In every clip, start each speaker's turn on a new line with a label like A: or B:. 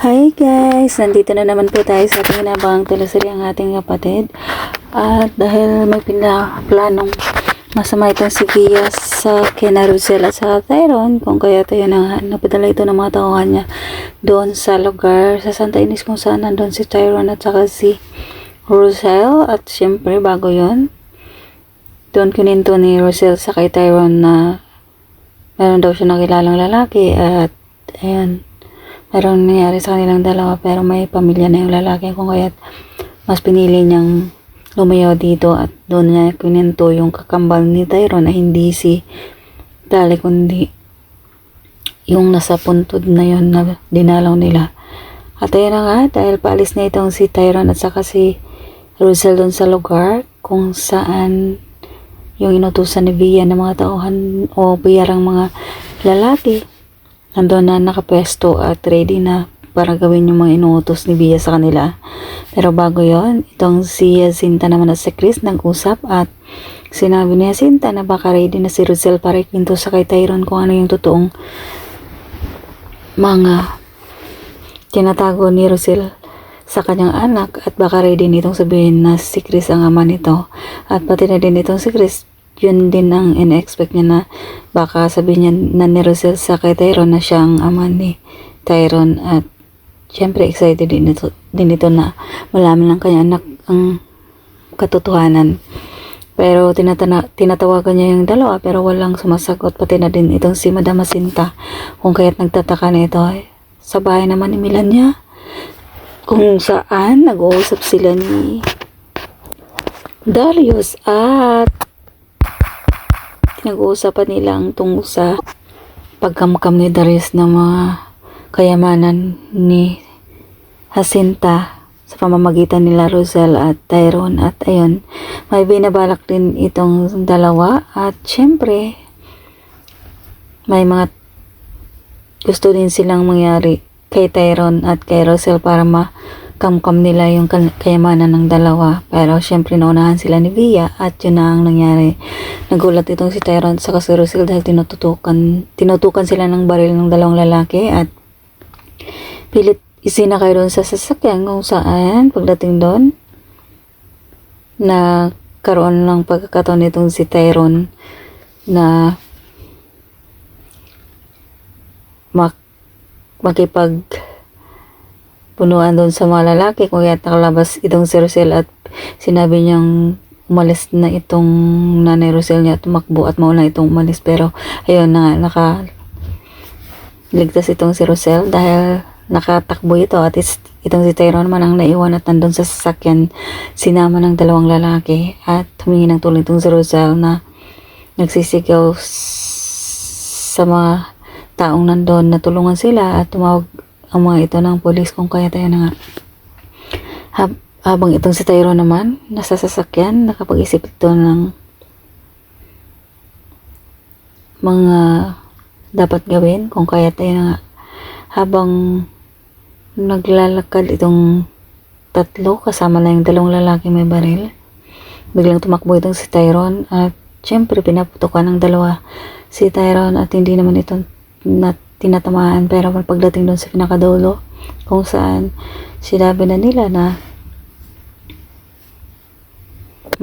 A: Hi guys! Nandito na naman po tayo sa ating inabangang teleserye ang ating kapatid. At dahil may pinaplanong masama itong si Gia sa kina Russell at sa Tyrone, kung kaya tayo na napadala ito ng mga tauhan niya doon sa lugar sa Santa Ines kung saan nandun si Tyrone at saka si Russell. At syempre bago yon, doon kininto ni Russell sa kay Tyrone na meron daw siya nakilalang lalaki at ayan, merong nangyari sa kanilang dalawa pero may pamilya na yung lalaki kung kaya't mas pinili niyang lumayo dito at doon niya kininto yung kakambal ni Tyrone na hindi si Dali kundi yung nasa puntod na yun na dinalaw nila. At ayun na nga, dahil paalis na itong si Tyrone at saka si Russell doon sa lugar kung saan yung inutusan ni Via ng mga tauhan o biyarang mga lalaki nandun na nakapwesto at ready na para gawin yung mga inuutos ni Via sa kanila. Pero bago yon, itong si Jacinta naman at si Chris nag-usap at sinabi ni Jacinta na baka ready na si Russell para ikwento sa kay Tyrone kung ano yung totoong mga tinatago ni Russell sa kanyang anak at baka ready nitong sabihin na si Chris ang ama nito. At pati na din itong si Chris, yun din ang in-expect niya na baka sabihin niya na ni Russell sa kay Tyrone na siya ang ama ni Tyrone. At syempre excited din ito na malaman ng kanyang anak ang katotohanan. Pero tinatawagan niya yung dalawa pero walang sumasagot. Pati na din itong si Madam Jacinta kung kaya't nagtataka na ito sa bahay naman ni Melania kung saan nag-uusap sila ni Darius at nag-uusapan nilang tungkol sa pagkamkam ni Darius ng mga kayamanan ni Jacinta sa pamamagitan nila Russell at Tyrone. At ayun, may binabalak din itong dalawa at syempre may mga gusto din silang mangyari kay Tyrone at kay Russell para makamkam nila yung kayamanan ng dalawa. Pero syempre naunahan sila ni Via at yun na ang nangyari. Nagulat itong si Tyrone sa si Russell dahil tinutukan sila ng baril ng dalawang lalaki at pilit isinakay doon sa sasakyan kung saan pagdating doon na karoon ng pagkakataon nitong si Tyrone na makipag punuan doon sa mga lalaki kung kaya nakalabas itong si Russell at sinabi niyang umalis na itong nanay Russell niya, tumakbo at mauna itong umalis. Pero ayun na nga, nakaligtas itong si Russell dahil nakatakbo ito at itong si Tyrone naman ang naiwan at nandun sa sasakyan sinama ng dalawang lalaki at humingi ng tulong itong si Russell na nagsisigaw sa mga taong nandun na tulungan sila at tumawag ang mga ito ng polis kung kaya tayo na nga. Habang itong si Tyrone naman nasa sasakyan, nakapag-isip ito ng mga dapat gawin kung kaya tayo na nga. Habang naglalakad itong tatlo kasama na yung dalawang lalaki may baril, biglang tumakbo itong si Tyrone at syempre pinaputukan ng dalawa si Tyrone at hindi naman ito tinatamaan. Pero pagdating doon sa pinakadulo kung saan sinabi na nila na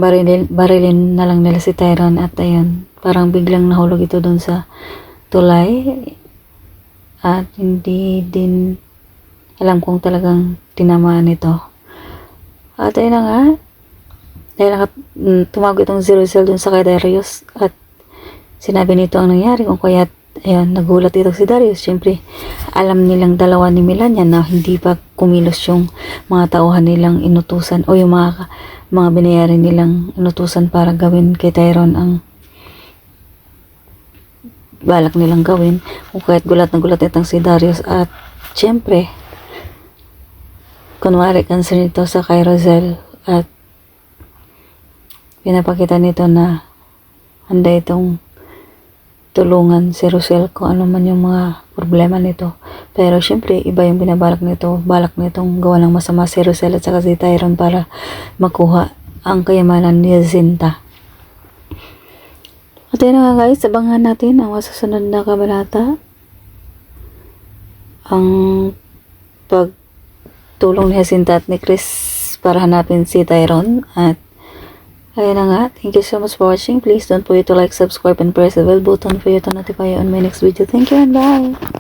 A: barilin na lang nila si Tyrone at ayun, parang biglang nahulog ito doon sa tulay at hindi din alam kung talagang tinamaan ito. At ayun na nga, dahil tumawag itong si Russell dun sa kay Darius at sinabi nito ang nangyari kung kaya ayun, nagulat ito si Darius. Siyempre alam nilang dalawa ni Melania na hindi pa kumilos yung mga tauhan nilang inutusan o yung mga binayarin nilang inutusan para gawin kay Tyrone ang balak nilang gawin. Kung kaya't gulat na gulat itong si Darius at syempre kunwari concern ito sa kay Russell at pinapakita nito na handa itong tulungan si Russell kung ano man yung mga problema nito. Pero syempre iba yung binabalak nito, balak nitong gawa ng masama si Russell at saka si Tyrone para makuha ang kayamanan ni Jacinta. At yun nga guys, abangan natin ang masusunod na kabanata. Ang pagtulong ni Jacinta at ni Chris para hanapin si Tyrone. At ayun na nga, thank you so much for watching. Please don't forget to like, subscribe, and press the bell button for you to notify you on my next video. Thank you and bye!